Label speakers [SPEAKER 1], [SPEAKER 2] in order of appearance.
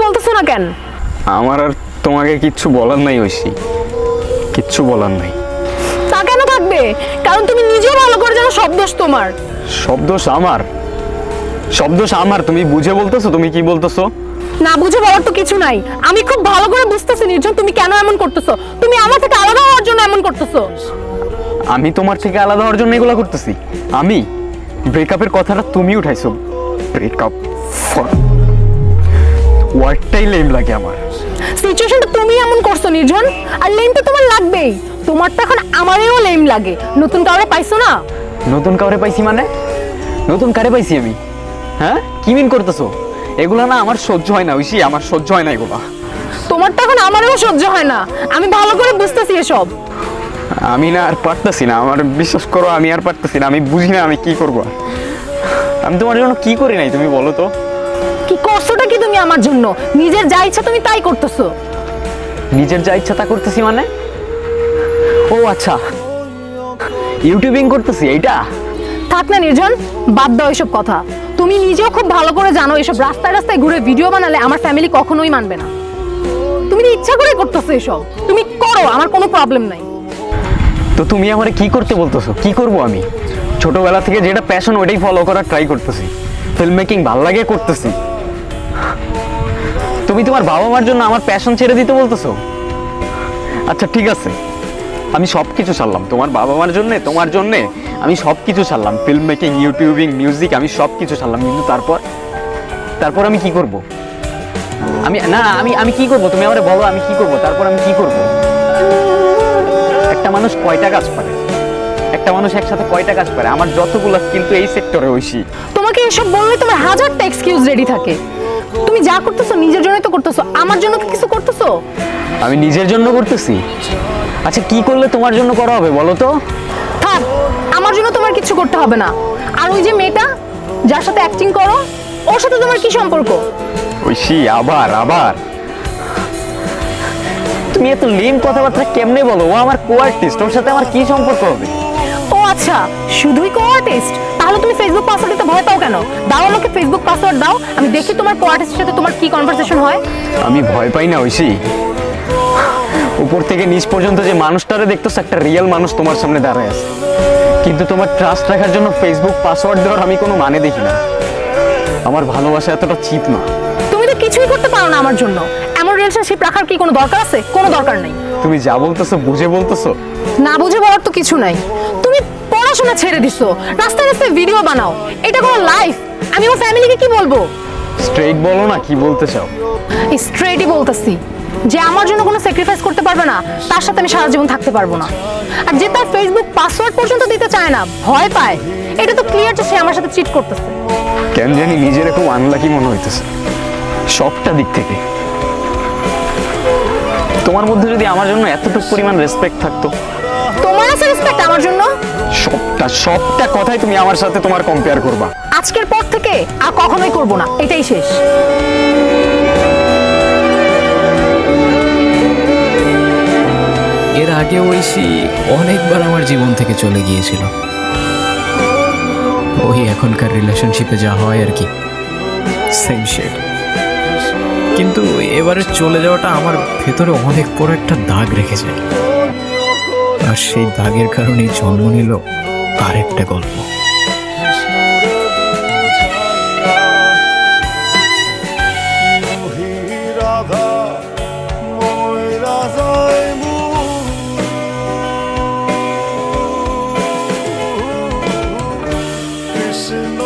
[SPEAKER 1] বলতেছো না কেন?
[SPEAKER 2] আমার আর তোমাকে কিচ্ছু বলার নাই ঐশী, কিচ্ছু বলার নাই।
[SPEAKER 1] তা কেন থাকবে? কারণ তুমি নিজেও ভালো করে জানো সব দোষ তোমার।
[SPEAKER 2] সব দোষ আমার? সব দোষ আমার? তুমি বুঝে বলতেছো? তুমি কি বলতেছো?
[SPEAKER 1] না বুঝে বলার তো কিছু নাই। আমি খুব ভালো করে বুঝতেছি নির্জন তুমি কেন এমন করতেছো। তুমি আমার থেকে আলাদা হওয়ার জন্য এমন করতেছো।
[SPEAKER 2] আমি তোমার থেকে আলাদা হওয়ার জন্য এগুলো করতেছি? আমি ব্রেকআপের কথাটা তুমি উঠাইছো। ব্রেকআপ ওয়ার্ডটাই লেম লাগে আমার।
[SPEAKER 1] সিচুয়েশনটা তুমি এমন করছো নির্জন, আর লেম তো তোমার লাগবেই। তোমার তো এখন আমারও লেম লাগে। নতুন কাউরে পাইছো না?
[SPEAKER 2] নতুন কাউরে পাইছি মানে? নতুন কারে পাইছি আমি? হ্যাঁ, কি মিন করতেছো? এগুলা না আমার সহ্য হয় না ঐশী, আমার সহ্য হয় না এগুলা।
[SPEAKER 1] তোমার তো এখন আমারও সহ্য হয় না। আমি ভালো করে বুঝতেছি এসব।
[SPEAKER 2] আমি না আর পারতেছি না, আমার বিশ্বাস করো, আমি আর পারতেছি না। আমি বুঝি না আমি কি করবো। আমি তোমার জন্য কি করি নাই তুমি বলো তো?
[SPEAKER 1] কি করছোটা কি তুমি আমার জন্য? নিজের যা ইচ্ছা তুমি তাই করতেছো।
[SPEAKER 2] নিজের যা ইচ্ছা তা করতেছি মানে? ও আচ্ছা, ইউটিউবিং করতেছি এইটা?
[SPEAKER 1] থাক না নির্জন, বাদ দাও এসব কথা। তুমি নিজেও খুব ভালো করে জানো এসব রাস্তায় রাস্তায় ঘুরে ভিডিও বানালে আমার ফ্যামিলি কখনোই মানবে না। তুমি ইচ্ছা করে করতেছো এসব। তুমি করো, আমার কোনো প্রবলেম নাই।
[SPEAKER 2] তো তুমি আমারে কি করতে বলতেছো? কি করব আমি? ছোটবেলা থেকে যেটা প্যাশন ওইটাই ফলো করার ট্রাই করতেছি। ফিল্ম মেকিং ভাল লাগে করতেছি। তুমি তোমার বাবা মার জন্য আমার প্যাশন ছেড়ে দিতে বলতেছো? আচ্ছা ঠিক আছে, আমি সব কিছু ছাড়লাম তোমার বাবা মার জন্যে, তোমার জন্যে আমি সব কিছু ছাড়লাম। ফিল্ম মেকিং, ইউটিউবিং, মিউজিক, আমি সব কিছু ছাড়লাম। কিন্তু তারপর আমি কি করব? আমি কি করব? তুমি আমারে বলো আমি কি করব? তারপর আমি কি করব? একটা মানুষ কয়টা কাজ পারে? একটা মানুষ একসাথে কয়টা কাজ পারে? আমার যতগুলো কিন্তু এই সেক্টরে ঐশী।
[SPEAKER 1] তোমাকে এসব বললে তোমার হাজারটা এক্সকিউজ রেডি থাকে। তুমি যা করতেছো নিজের জন্যই তো করতেছো, আমার জন্য কি কিছু করতেছো?
[SPEAKER 2] আমি নিজের জন্য করতেছি? আচ্ছা কি করলে তোমার জন্য করা হবে বলো তো?
[SPEAKER 1] থাক, আমার জন্য তোমার কিছু করতে হবে না। আর ওই যে মেয়েটা যার সাথে অ্যাক্টিং করো, ওর সাথে তোমার কি সম্পর্ক?
[SPEAKER 2] ঐশী আবার তুমি এত লেম কথাবার্তা কেমনে বলো? ও আমার কো আর্টিস্ট, ওর সাথে আমার কি সম্পর্ক হবে?
[SPEAKER 1] ও আচ্ছা, শুধুই কো আর্টিস্ট? তাহলে তুমি ফেসবুক পাসওয়ার্ড দিতে ভয় পাও কেন? দাও আমাকে ফেসবুক পাসওয়ার্ড দাও, আমি দেখি তোমার কো আর্টিস্টের সাথে তোমার কি কনভারসেশন হয়।
[SPEAKER 2] আমি ভয় পাই না ঐশী। উপর থেকে নিচ পর্যন্ত যে মানুষটারে দেখতেছ, একটা রিয়েল মানুষ তোমার সামনে দাঁড়ায় আছে। কিন্তু তোমার ট্রাস্ট রাখার জন্য ফেসবুক পাসওয়ার্ড দেওয়ার আমি কোনো মানে দেখি না। আমার ভালোবাসা এতটা চিপ না।
[SPEAKER 1] তুমি তো কিছুই করতে পারো না আমার জন্য। এমন রিলেশনশিপ রাখার কি কোনো দরকার আছে? কোনো দরকার নেই।
[SPEAKER 2] তুমি যা বলতেছো বুঝে বলতেছো?
[SPEAKER 1] না বুঝে বলার তো কিছু নাই। তুমি পড়াশোনা ছেড়ে দিছো, রাস্তায় রাস্তায় ভিডিও বানাও, এটা কোনো লাইফ? আমি আমার ফ্যামিলিকে কি বলবো?
[SPEAKER 2] স্ট্রেইট বলো না, কি বলতে চাও?
[SPEAKER 1] স্ট্রেটই বলতেছি যে আমার জন্য কোনো স্যাক্রিফাইস করতে পারবে না, তার সাথে আমি সারা জীবন থাকতে পারবো না। আর যে তার ফেসবুক পাসওয়ার্ড পর্যন্ত দিতে চায় না, ভয় পায়, এটা তো ক্লিয়ার যে সে আমার সাথে চিট করতেছে।
[SPEAKER 2] কেন জানি নিজের খুব আনলাকি মনে হইতেছে সবটা দিক থেকে। তোমার মধ্যে যদি আমার জন্য এতটুকু পরিমাণ রেসপেক্ট থাকতো।
[SPEAKER 1] তোমার আছে রেসপেক্ট আমার জন্য?
[SPEAKER 2] সবটা কথাই তুমি আমার সাথে তোমার কম্পেয়ার করবা।
[SPEAKER 1] আজকের পর থেকে আর কখনোই করব না, এটাই শেষ।
[SPEAKER 3] এর আগে ঐশী অনেকবার আমার জীবন থেকে চলে গিয়েছিল। ওই এখনকার রিলেশনশিপে যা হয় আর কি, সেম শেড। কিন্তু এবারে চলে যাওয়াটা আমার ভেতরে অনেক বড় একটা দাগ রেখে যায়। আর সেই দাগের কারণেই জন্ম নিল আরেকটা গল্প।
[SPEAKER 4] কৃষ্ণ